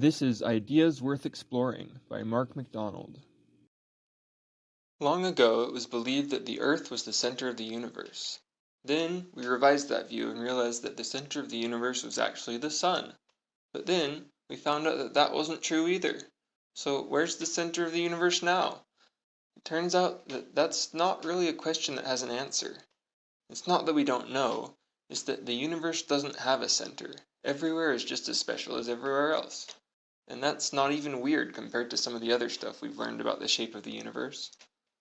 This is Ideas Worth Exploring by Mark MacDonald. Long ago, it was believed that the Earth was the center of the universe. Then, we revised that view and realized that the center of the universe was actually the Sun. But then, we found out that that wasn't true either. So, where's the center of the universe now? It turns out that that's not really a question that has an answer. It's not that we don't know, it's that the universe doesn't have a center. Everywhere is just as special as everywhere else. And that's not even weird compared to some of the other stuff we've learned about the shape of the universe.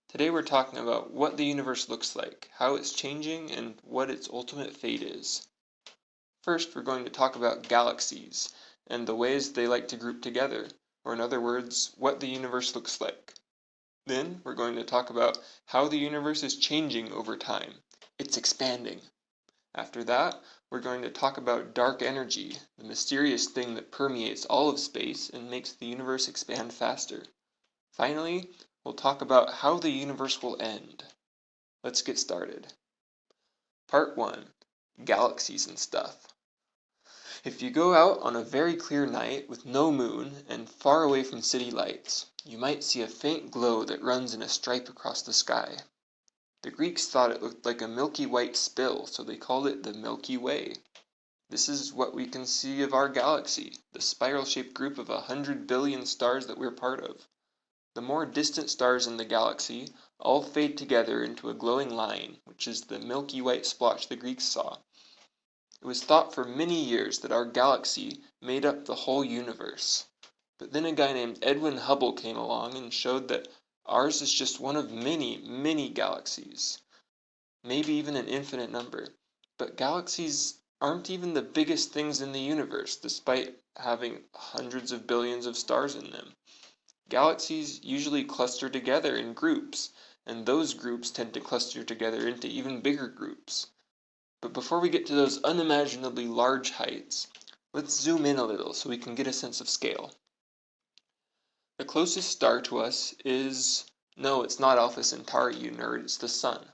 Today we're talking about what the universe looks like, how it's changing, and what its ultimate fate is. First, we're going to talk about galaxies, and the ways they like to group together, or in other words, what the universe looks like. Then, we're going to talk about how the universe is changing over time. It's expanding. After that, we're going to talk about dark energy, the mysterious thing that permeates all of space and makes the universe expand faster. Finally, we'll talk about how the universe will end. Let's get started. Part 1. Galaxies and Stuff. If you go out on a very clear night with no moon and far away from city lights, you might see a faint glow that runs in a stripe across the sky. The Greeks thought it looked like a milky white spill, so they called it the Milky Way. This is what we can see of our galaxy, the spiral-shaped group of 100 billion stars that we're part of. The more distant stars in the galaxy all fade together into a glowing line, which is the milky white splotch the Greeks saw. It was thought for many years that our galaxy made up the whole universe. But then a guy named Edwin Hubble came along and showed that ours is just one of many, many galaxies. Maybe even an infinite number. But galaxies aren't even the biggest things in the universe, despite having hundreds of billions of stars in them. Galaxies usually cluster together in groups, and those groups tend to cluster together into even bigger groups. But before we get to those unimaginably large heights, let's zoom in a little so we can get a sense of scale. The closest star to us is... No, it's not Alpha Centauri, you nerd, it's the Sun.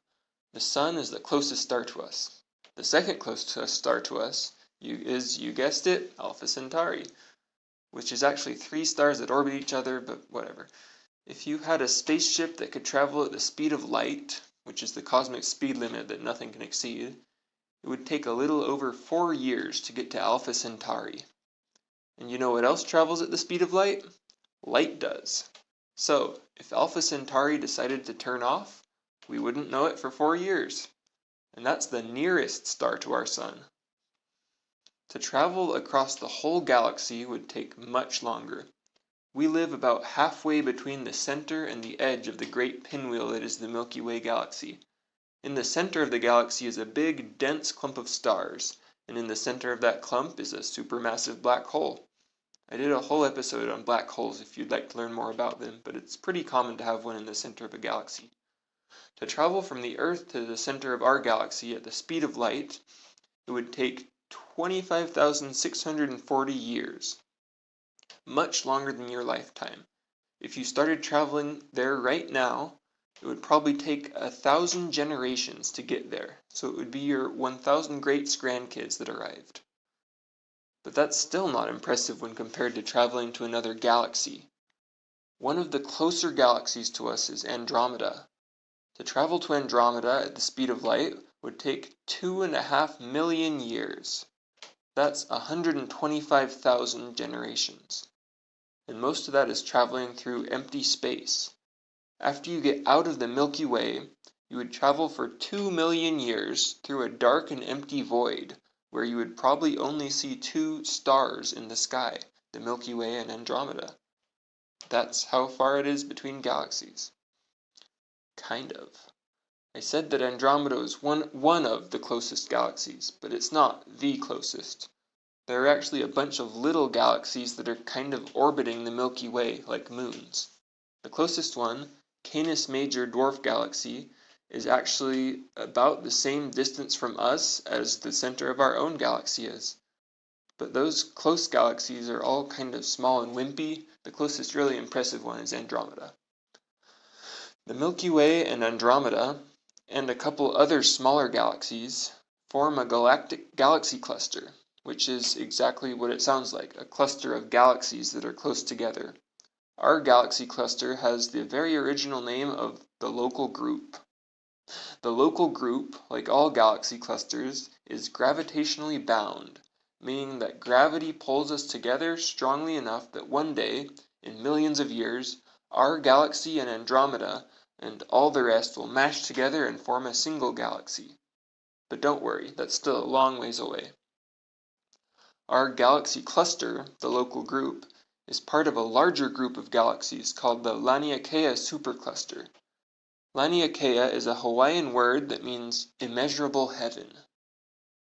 The Sun is the closest star to us. The second closest star to us is, you guessed it, Alpha Centauri, which is actually 3 stars that orbit each other, but whatever. If you had a spaceship that could travel at the speed of light, which is the cosmic speed limit that nothing can exceed, it would take a little over 4 years to get to Alpha Centauri. And you know what else travels at the speed of light? Light does. So, if Alpha Centauri decided to turn off, we wouldn't know it for 4 years. And that's the nearest star to our Sun. To travel across the whole galaxy would take much longer. We live about halfway between the center and the edge of the great pinwheel that is the Milky Way galaxy. In the center of the galaxy is a big, dense clump of stars, and in the center of that clump is a supermassive black hole. I did a whole episode on black holes if you'd like to learn more about them, but it's pretty common to have one in the center of a galaxy. To travel from the Earth to the center of our galaxy at the speed of light, it would take 25,640 years. Much longer than your lifetime. If you started traveling there right now, it would probably take 1,000 generations to get there, so it would be your 1,000 great-grandkids that arrived. But that's still not impressive when compared to traveling to another galaxy. One of the closer galaxies to us is Andromeda. To travel to Andromeda at the speed of light would take 2.5 million years. That's 125,000 generations. And most of that is traveling through empty space. After you get out of the Milky Way, you would travel for 2 million years through a dark and empty void, where you would probably only see 2 stars in the sky, the Milky Way and Andromeda. That's how far it is between galaxies. Kind of. I said that Andromeda is one of the closest galaxies, but it's not the closest. There are actually a bunch of little galaxies that are kind of orbiting the Milky Way, like moons. The closest one, Canis Major Dwarf Galaxy, is actually about the same distance from us as the center of our own galaxy is. But those close galaxies are all kind of small and wimpy. The closest really impressive one is Andromeda. The Milky Way and Andromeda, and a couple other smaller galaxies, form a galactic galaxy cluster, which is exactly what it sounds like, a cluster of galaxies that are close together. Our galaxy cluster has the very original name of the local group. The local group, like all galaxy clusters, is gravitationally bound, meaning that gravity pulls us together strongly enough that one day, in millions of years, our galaxy and Andromeda and all the rest will mash together and form a single galaxy. But don't worry, that's still a long ways away. Our galaxy cluster, the local group, is part of a larger group of galaxies called the Laniakea supercluster. Laniakea is a Hawaiian word that means immeasurable heaven.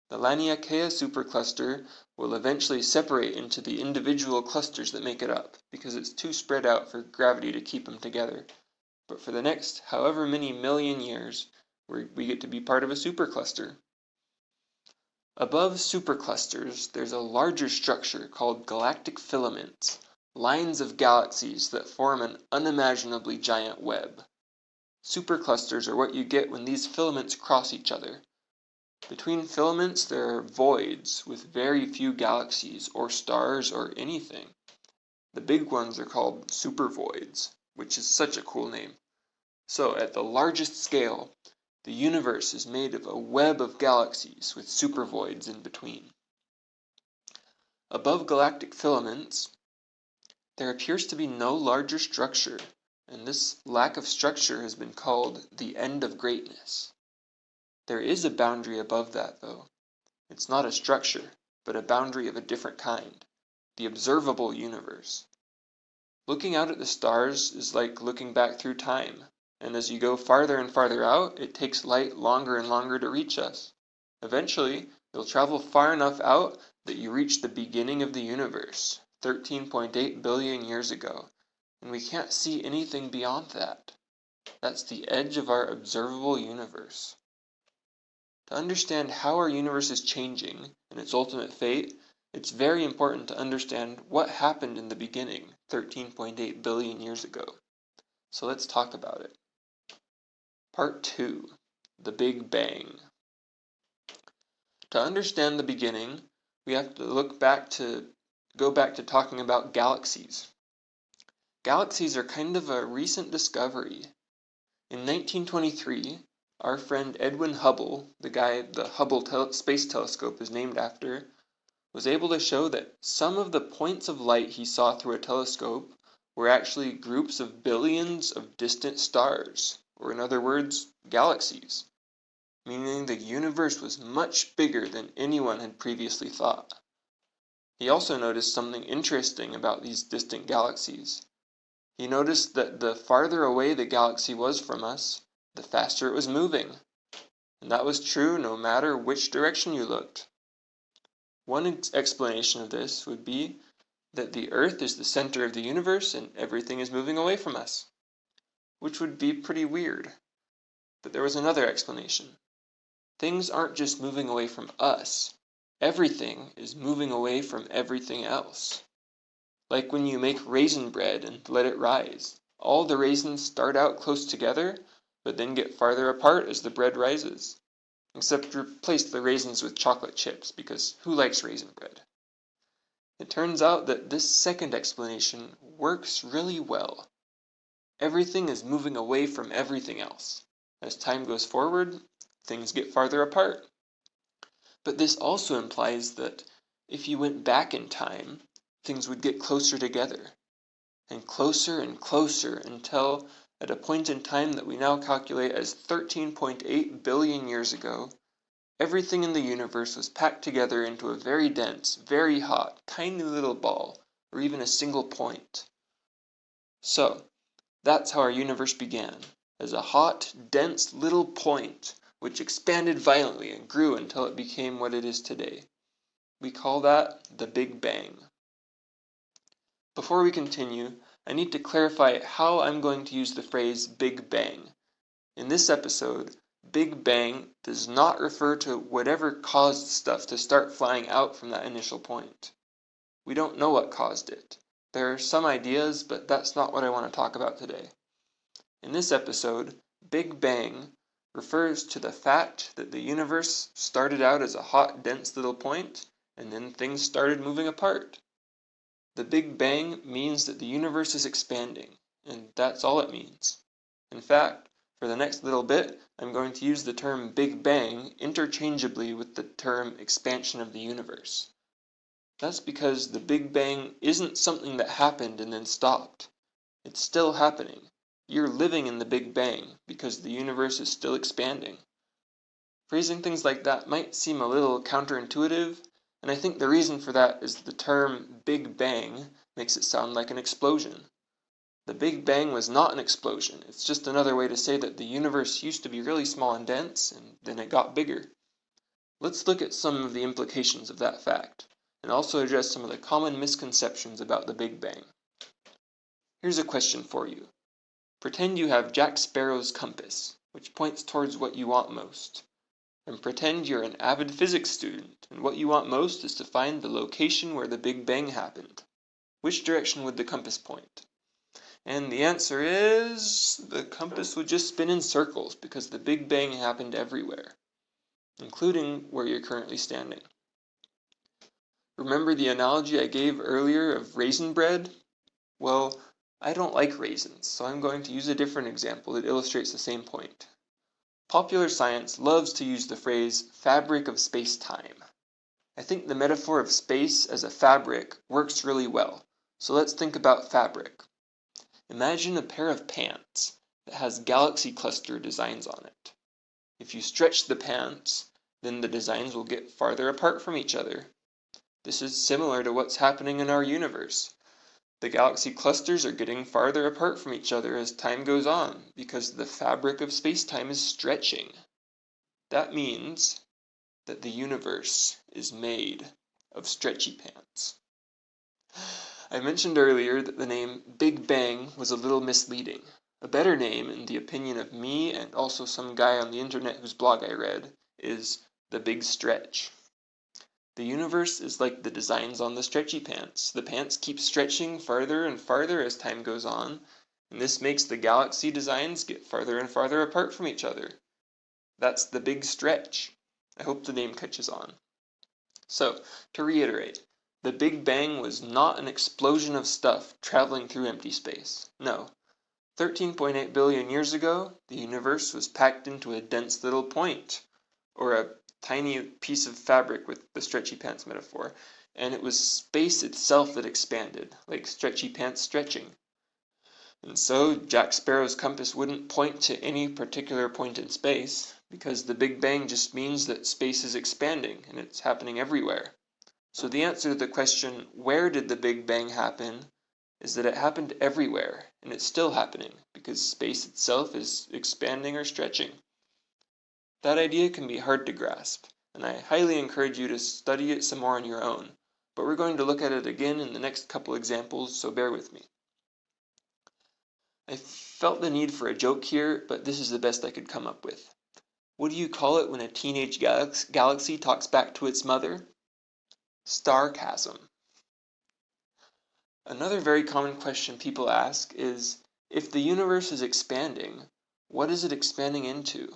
The Laniakea supercluster will eventually separate into the individual clusters that make it up, because it's too spread out for gravity to keep them together. But for the next however many million years, we get to be part of a supercluster. Above superclusters, there's a larger structure called galactic filaments, lines of galaxies that form an unimaginably giant web. Superclusters are what you get when these filaments cross each other. Between filaments there are voids with very few galaxies or stars or anything. The big ones are called supervoids, which is such a cool name. So at the largest scale, the universe is made of a web of galaxies with supervoids in between. Above galactic filaments, there appears to be no larger structure, and this lack of structure has been called the end of greatness. There is a boundary above that, though. It's not a structure, but a boundary of a different kind, the observable universe. Looking out at the stars is like looking back through time, and as you go farther and farther out, it takes light longer and longer to reach us. Eventually, you'll travel far enough out that you reach the beginning of the universe, 13.8 billion years ago, and we can't see anything beyond that. That's the edge of our observable universe. To understand how our universe is changing and its ultimate fate, it's very important to understand what happened in the beginning, 13.8 billion years ago. So let's talk about it. Part 2. The Big Bang. To understand the beginning, we have to go back to talking about galaxies. Galaxies are kind of a recent discovery. In 1923, our friend Edwin Hubble, the guy the Hubble Space Telescope is named after, was able to show that some of the points of light he saw through a telescope were actually groups of billions of distant stars, or in other words, galaxies, meaning the universe was much bigger than anyone had previously thought. He also noticed something interesting about these distant galaxies. He noticed that the farther away the galaxy was from us, the faster it was moving. And that was true no matter which direction you looked. One explanation of this would be that the Earth is the center of the universe and everything is moving away from us, which would be pretty weird. But there was another explanation. Things aren't just moving away from us. Everything is moving away from everything else. Like when you make raisin bread and let it rise. All the raisins start out close together, but then get farther apart as the bread rises. Except replace the raisins with chocolate chips, because who likes raisin bread? It turns out that this second explanation works really well. Everything is moving away from everything else. As time goes forward, things get farther apart. But this also implies that if you went back in time, things would get closer together, and closer until, at a point in time that we now calculate as 13.8 billion years ago, everything in the universe was packed together into a very dense, very hot, tiny little ball, or even a single point. So, that's how our universe began, as a hot, dense little point, which expanded violently and grew until it became what it is today. We call that the Big Bang. Before we continue, I need to clarify how I'm going to use the phrase Big Bang. In this episode, Big Bang does not refer to whatever caused stuff to start flying out from that initial point. We don't know what caused it. There are some ideas, but that's not what I want to talk about today. In this episode, Big Bang refers to the fact that the universe started out as a hot, dense little point and then things started moving apart. The Big Bang means that the universe is expanding, and that's all it means. In fact, for the next little bit, I'm going to use the term Big Bang interchangeably with the term expansion of the universe. That's because the Big Bang isn't something that happened and then stopped. It's still happening. You're living in the Big Bang because the universe is still expanding. Phrasing things like that might seem a little counterintuitive, and I think the reason for that is the term Big Bang makes it sound like an explosion. The Big Bang was not an explosion. It's just another way to say that the universe used to be really small and dense, and then it got bigger. Let's look at some of the implications of that fact, and also address some of the common misconceptions about the Big Bang. Here's a question for you. Pretend you have Jack Sparrow's compass, which points towards what you want most. And pretend you're an avid physics student, and what you want most is to find the location where the Big Bang happened. Which direction would the compass point? And the answer is, the compass would just spin in circles because the Big Bang happened everywhere, including where you're currently standing. Remember the analogy I gave earlier of raisin bread? Well, I don't like raisins, so I'm going to use a different example that illustrates the same point. Popular science loves to use the phrase fabric of space-time. I think the metaphor of space as a fabric works really well, so let's think about fabric. Imagine a pair of pants that has galaxy cluster designs on it. If you stretch the pants, then the designs will get farther apart from each other. This is similar to what's happening in our universe. The galaxy clusters are getting farther apart from each other as time goes on because the fabric of space-time is stretching. That means that the universe is made of stretchy pants. I mentioned earlier that the name Big Bang was a little misleading. A better name, in the opinion of me and also some guy on the internet whose blog I read, is The Big Stretch. The universe is like the designs on the stretchy pants. The pants keep stretching farther and farther as time goes on, and this makes the galaxy designs get farther and farther apart from each other. That's the Big Stretch. I hope the name catches on. So, to reiterate, the Big Bang was not an explosion of stuff traveling through empty space. No. 13.8 billion years ago, the universe was packed into a dense little point, or a tiny piece of fabric with the stretchy pants metaphor, and it was space itself that expanded, like stretchy pants stretching. And so Jack Sparrow's compass wouldn't point to any particular point in space, because the Big Bang just means that space is expanding, and it's happening everywhere. So the answer to the question, where did the Big Bang happen, is that it happened everywhere, and it's still happening, because space itself is expanding or stretching. That idea can be hard to grasp, and I highly encourage you to study it some more on your own, but we're going to look at it again in the next couple examples, so bear with me. I felt the need for a joke here, but this is the best I could come up with. What do you call it when a teenage galaxy talks back to its mother? Starchasm. Another very common question people ask is, if the universe is expanding, what is it expanding into?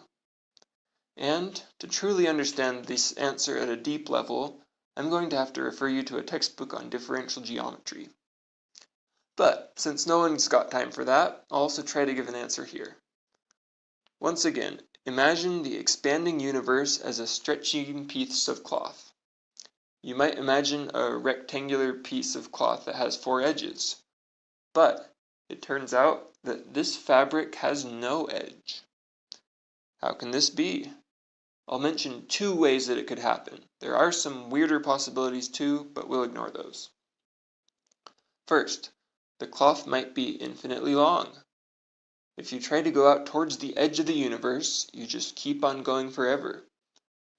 And to truly understand this answer at a deep level, I'm going to have to refer you to a textbook on differential geometry. But since no one's got time for that, I'll also try to give an answer here. Once again, imagine the expanding universe as a stretching piece of cloth. You might imagine a rectangular piece of cloth that has 4 edges. But it turns out that this fabric has no edge. How can this be? I'll mention 2 ways that it could happen. There are some weirder possibilities too, but we'll ignore those. First, the cloth might be infinitely long. If you try to go out towards the edge of the universe, you just keep on going forever.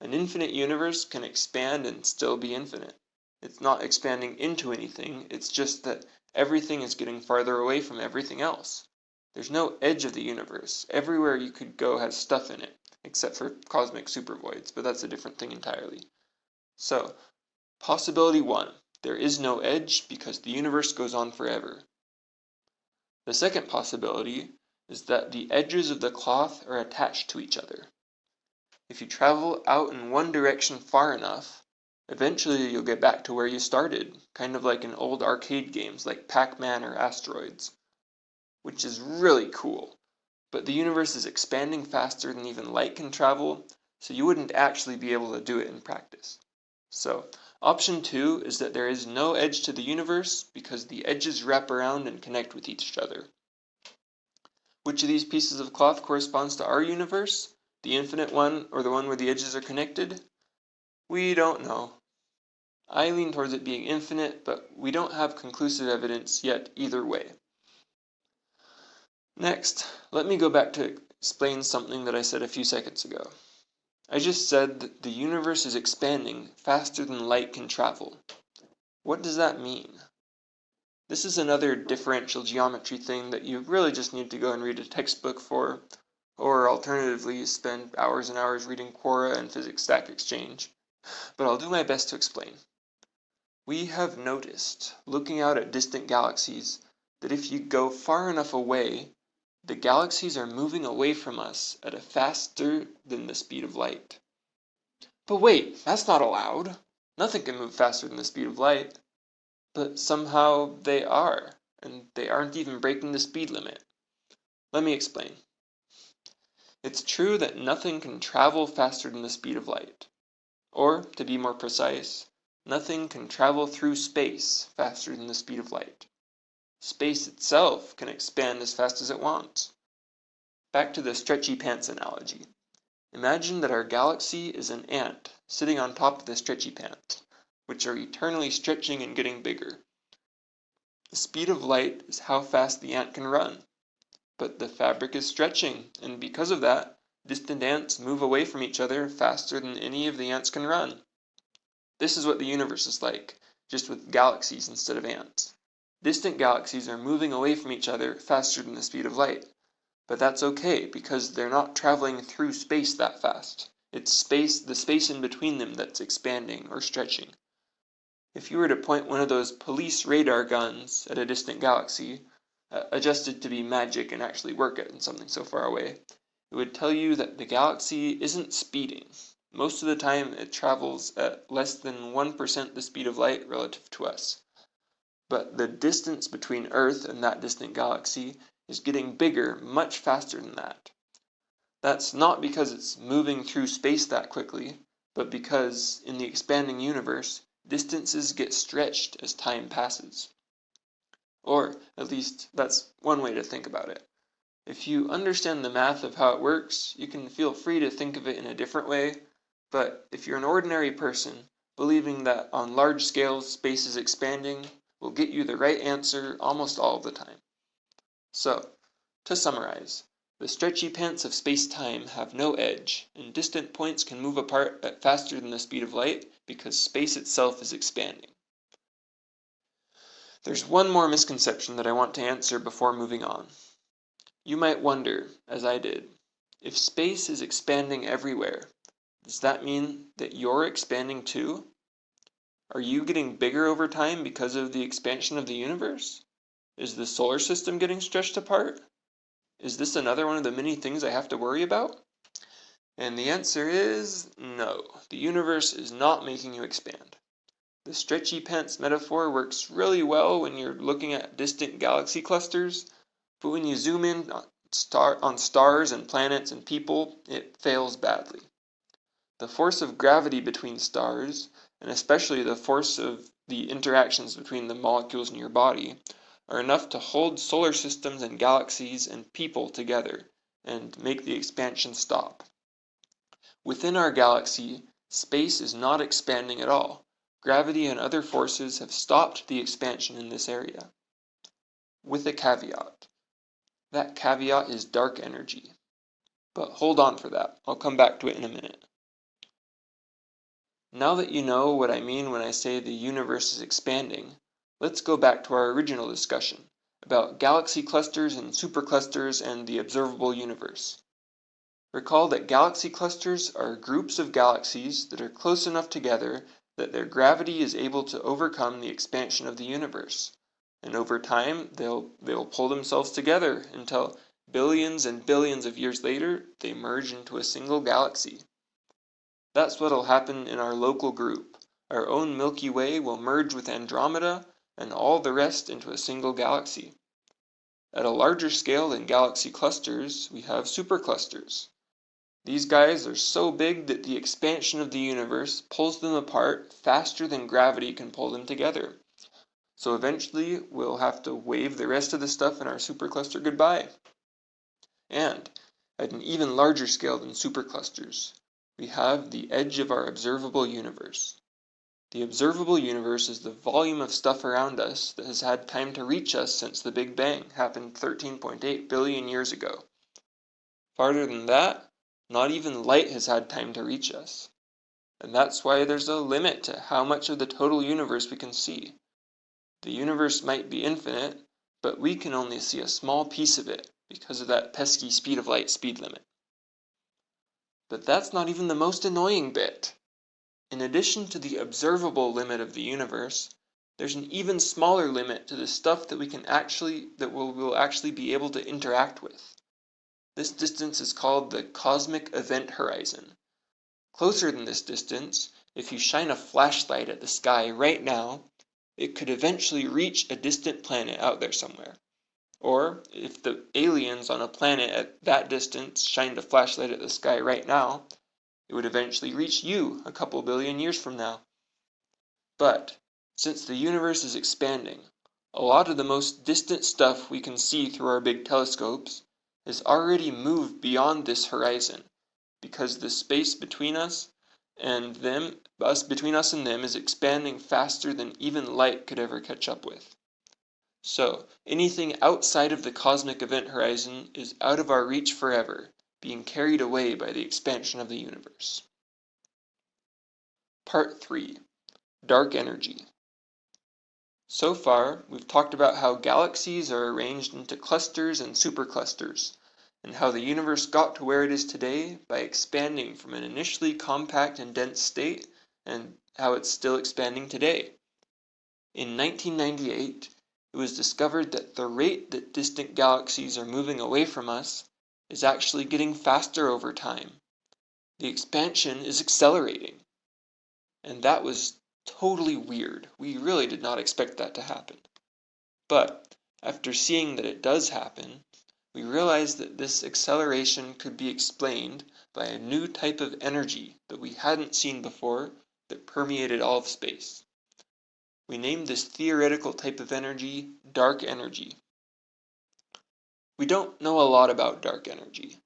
An infinite universe can expand and still be infinite. It's not expanding into anything, it's just that everything is getting farther away from everything else. There's no edge of the universe. Everywhere you could go has stuff in it, except for cosmic supervoids, but that's a different thing entirely. So, possibility 1, there is no edge because the universe goes on forever. The second possibility is that the edges of the cloth are attached to each other. If you travel out in one direction far enough, Eventually you'll get back to where you started, kind of like in old arcade games like Pac-Man or Asteroids, which is really cool. But the universe is expanding faster than even light can travel, so you wouldn't actually be able to do it in practice. So, option 2 is that there is no edge to the universe because the edges wrap around and connect with each other. Which of these pieces of cloth corresponds to our universe? The infinite one or the one where the edges are connected? We don't know. I lean towards it being infinite, but we don't have conclusive evidence yet either way. Next, let me go back to explain something that I said a few seconds ago. I just said that the universe is expanding faster than light can travel. What does that mean? This is another differential geometry thing that you really just need to go and read a textbook for, or alternatively spend hours and hours reading Quora and physics stack exchange. But I'll do my best to explain. We have noticed, looking out at distant galaxies, that if you go far enough away, the galaxies are moving away from us at a faster than the speed of light. But wait, that's not allowed. Nothing can move faster than the speed of light. But somehow they are, and they aren't even breaking the speed limit. Let me explain. It's true that nothing can travel faster than the speed of light. Or, to be more precise, nothing can travel through space faster than the speed of light. Space itself can expand as fast as it wants. Back to the stretchy pants analogy. Imagine that our galaxy is an ant sitting on top of the stretchy pants, which are eternally stretching and getting bigger. The speed of light is how fast the ant can run. But the fabric is stretching, and because of that, distant ants move away from each other faster than any of the ants can run. This is what the universe is like, just with galaxies instead of ants. Distant galaxies are moving away from each other faster than the speed of light. But that's okay, because they're not traveling through space that fast. It's the space in between them that's expanding or stretching. If you were to point one of those police radar guns at a distant galaxy, adjusted to be magic and actually work at something so far away, it would tell you that the galaxy isn't speeding. Most of the time it travels at less than 1% the speed of light relative to us. But the distance between Earth and that distant galaxy is getting bigger much faster than that. That's not because it's moving through space that quickly, but because, in the expanding universe, distances get stretched as time passes. Or, at least, that's one way to think about it. If you understand the math of how it works, you can feel free to think of it in a different way, but if you're an ordinary person, believing that on large scales space is expanding will get you the right answer almost all of the time. So, to summarize, the stretchy pants of space-time have no edge, and distant points can move apart at faster than the speed of light because space itself is expanding. There's one more misconception that I want to answer before moving on. You might wonder, as I did, if space is expanding everywhere, does that mean that you're expanding too? Are you getting bigger over time because of the expansion of the universe? Is the solar system getting stretched apart? Is this another one of the many things I have to worry about? And the answer is no. The universe is not making you expand. The stretchy pants metaphor works really well when you're looking at distant galaxy clusters, but when you zoom in on stars and planets and people, it fails badly. The force of gravity between stars, and especially the force of the interactions between the molecules in your body, are enough to hold solar systems and galaxies and people together and make the expansion stop. Within our galaxy, space is not expanding at all. Gravity and other forces have stopped the expansion in this area. With a caveat. That caveat is dark energy. But hold on for that. I'll come back to it in a minute. Now that you know what I mean when I say the universe is expanding, let's go back to our original discussion about galaxy clusters and superclusters and the observable universe. Recall that galaxy clusters are groups of galaxies that are close enough together that their gravity is able to overcome the expansion of the universe. And over time, they'll pull themselves together until billions and billions of years later, they merge into a single galaxy. That's what'll happen in our local group, our own Milky Way will merge with Andromeda and all the rest into a single galaxy. At a larger scale than galaxy clusters, we have superclusters. These guys are so big that the expansion of the universe pulls them apart faster than gravity can pull them together. So eventually, we'll have to wave the rest of the stuff in our supercluster goodbye. And at an even larger scale than superclusters, we have the edge of our observable universe. The observable universe is the volume of stuff around us that has had time to reach us since the Big Bang happened 13.8 billion years ago. Farther than that, not even light has had time to reach us. And that's why there's a limit to how much of the total universe we can see. The universe might be infinite, but we can only see a small piece of it because of that pesky speed of light speed limit. But that's not even the most annoying bit. In addition to the observable limit of the universe, there's an even smaller limit to the stuff that we'll actually be able to interact with. This distance is called the cosmic event horizon. Closer than this distance, if you shine a flashlight at the sky right now, it could eventually reach a distant planet out there somewhere. Or, if the aliens on a planet at that distance shined a flashlight at the sky right now, it would eventually reach you a couple billion years from now. But, since the universe is expanding, a lot of the most distant stuff we can see through our big telescopes has already moved beyond this horizon, because the space between us and them is expanding faster than even light could ever catch up with. So, anything outside of the cosmic event horizon is out of our reach forever, being carried away by the expansion of the universe. Part 3. Dark Energy. So far, we've talked about how galaxies are arranged into clusters and superclusters, and how the universe got to where it is today by expanding from an initially compact and dense state, and how it's still expanding today. In 1998, it was discovered that the rate that distant galaxies are moving away from us is actually getting faster over time. The expansion is accelerating. And that was totally weird. We really did not expect that to happen. But after seeing that it does happen, we realized that this acceleration could be explained by a new type of energy that we hadn't seen before that permeated all of space. We named this theoretical type of energy dark energy. We don't know a lot about dark energy,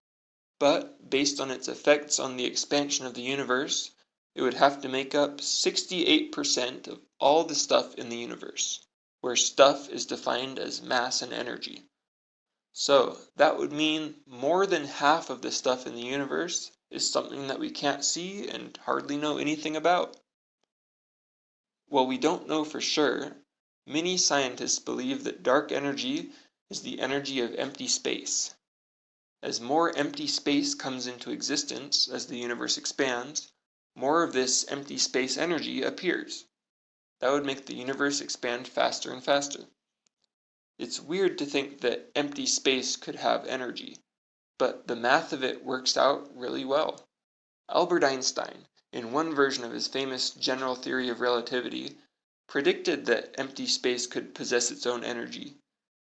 but based on its effects on the expansion of the universe, it would have to make up 68% of all the stuff in the universe, where stuff is defined as mass and energy. So that would mean more than half of the stuff in the universe is something that we can't see and hardly know anything about. While we don't know for sure, many scientists believe that dark energy is the energy of empty space. As more empty space comes into existence as the universe expands, more of this empty space energy appears. That would make the universe expand faster and faster. It's weird to think that empty space could have energy, but the math of it works out really well. Albert Einstein, in one version of his famous general theory of relativity, predicted that empty space could possess its own energy.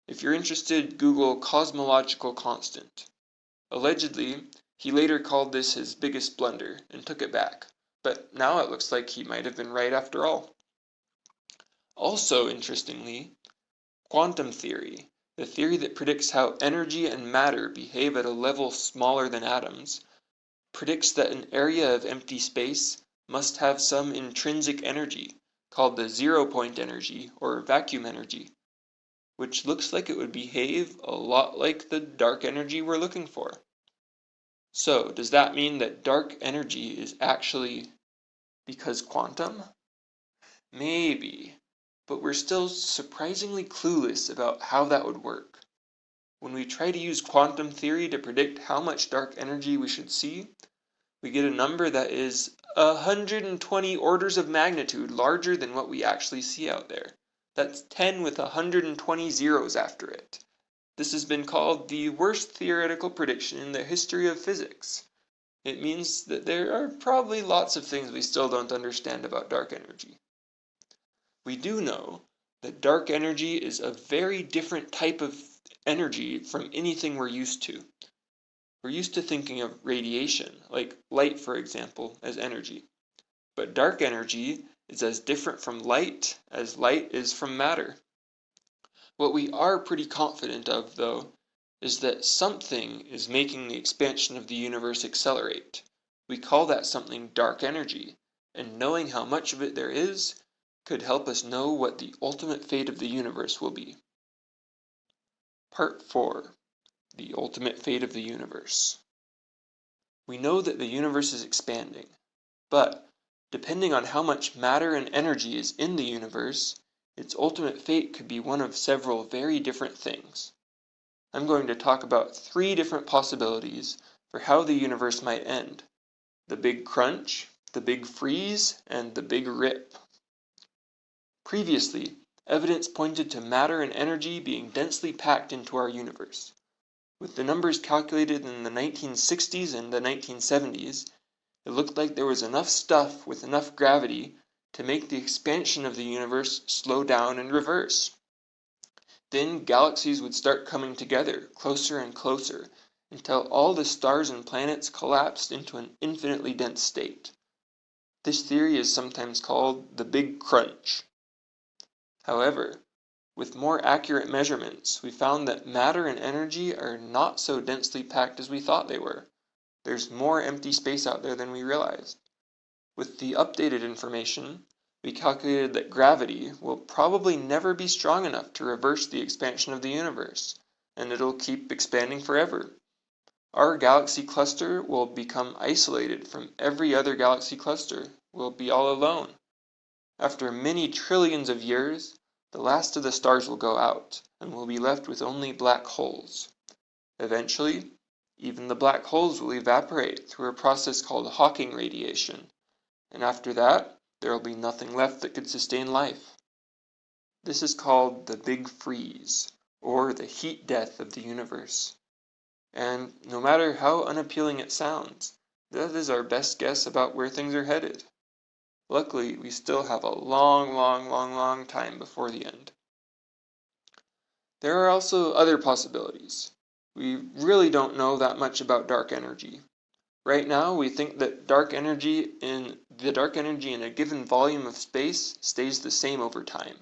If you're interested, Google cosmological constant. Allegedly, he later called this his biggest blunder and took it back, but now it looks like he might have been right after all. Also, interestingly, quantum theory, the theory that predicts how energy and matter behave at a level smaller than atoms, predicts that an area of empty space must have some intrinsic energy, called the zero-point energy or vacuum energy, which looks like it would behave a lot like the dark energy we're looking for. So, does that mean that dark energy is actually because quantum? Maybe, but we're still surprisingly clueless about how that would work. When we try to use quantum theory to predict how much dark energy we should see, we get a number that is 120 orders of magnitude larger than what we actually see out there. That's 10 with 120 zeros after it. This has been called the worst theoretical prediction in the history of physics. It means that there are probably lots of things we still don't understand about dark energy. We do know that dark energy is a very different type of energy from anything we're used to. We're used to thinking of radiation, like light for example, as energy. But dark energy is as different from light as light is from matter. What we are pretty confident of, though, is that something is making the expansion of the universe accelerate. We call that something dark energy, and knowing how much of it there is could help us know what the ultimate fate of the universe will be. Part 4. The Ultimate Fate of the Universe. We know that the universe is expanding, but depending on how much matter and energy is in the universe, its ultimate fate could be one of several very different things. I'm going to talk about 3 different possibilities for how the universe might end: the Big Crunch, the Big Freeze, and the Big Rip. Previously, evidence pointed to matter and energy being densely packed into our universe. With the numbers calculated in the 1960s and the 1970s, it looked like there was enough stuff with enough gravity to make the expansion of the universe slow down and reverse. Then galaxies would start coming together, closer and closer, until all the stars and planets collapsed into an infinitely dense state. This theory is sometimes called the Big Crunch. However, with more accurate measurements, we found that matter and energy are not so densely packed as we thought they were. There's more empty space out there than we realized. With the updated information, we calculated that gravity will probably never be strong enough to reverse the expansion of the universe, and it'll keep expanding forever. Our galaxy cluster will become isolated from every other galaxy cluster. We'll be all alone. After many trillions of years, the last of the stars will go out, and we'll be left with only black holes. Eventually, even the black holes will evaporate through a process called Hawking radiation, and after that, there will be nothing left that could sustain life. This is called the Big Freeze, or the heat death of the universe. And no matter how unappealing it sounds, that is our best guess about where things are headed. Luckily, we still have a long time before the end. There are also other possibilities. We really don't know that much about dark energy. Right now, we think that dark energy in a given volume of space stays the same over time.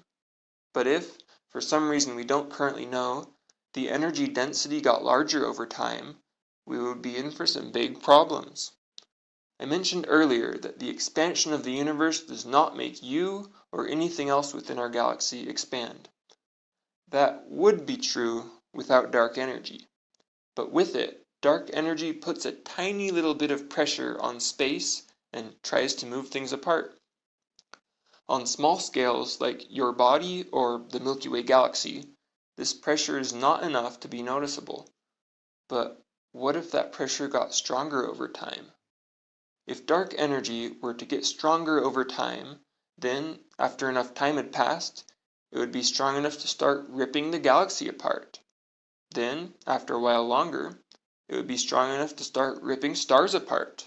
But if, for some reason we don't currently know, the energy density got larger over time, we would be in for some big problems. I mentioned earlier that the expansion of the universe does not make you or anything else within our galaxy expand. That would be true without dark energy. But with it, dark energy puts a tiny little bit of pressure on space and tries to move things apart. On small scales like your body or the Milky Way galaxy, this pressure is not enough to be noticeable. But what if that pressure got stronger over time? If dark energy were to get stronger over time, then, after enough time had passed, it would be strong enough to start ripping the galaxy apart. Then, after a while longer, it would be strong enough to start ripping stars apart.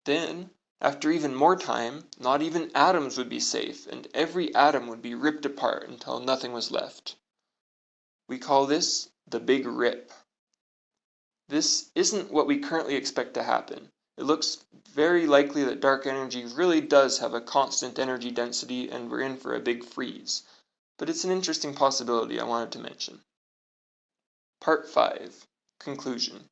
Then, after even more time, not even atoms would be safe, and every atom would be ripped apart until nothing was left. We call this the Big Rip. This isn't what we currently expect to happen. It looks very likely that dark energy really does have a constant energy density and we're in for a big freeze. But it's an interesting possibility I wanted to mention. Part 5. Conclusion.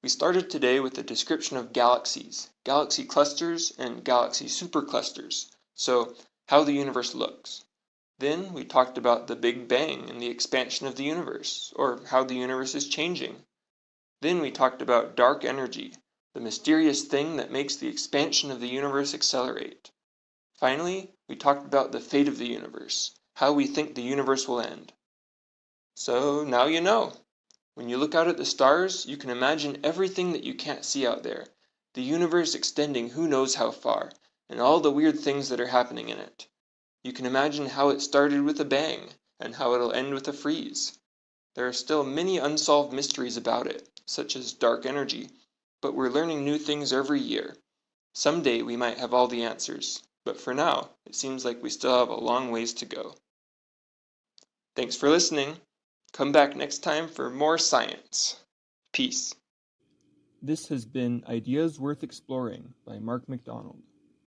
We started today with a description of galaxies, galaxy clusters, and galaxy superclusters, so how the universe looks. Then we talked about the Big Bang and the expansion of the universe, or how the universe is changing. Then we talked about dark energy, the mysterious thing that makes the expansion of the universe accelerate. Finally, we talked about the fate of the universe, how we think the universe will end. So now you know. When you look out at the stars, you can imagine everything that you can't see out there, the universe extending who knows how far, and all the weird things that are happening in it. You can imagine how it started with a bang, and how it'll end with a freeze. There are still many unsolved mysteries about it, such as dark energy, but we're learning new things every year. Someday we might have all the answers, but for now, it seems like we still have a long ways to go. Thanks for listening. Come back next time for more science. Peace. This has been Ideas Worth Exploring by Mark McDonald.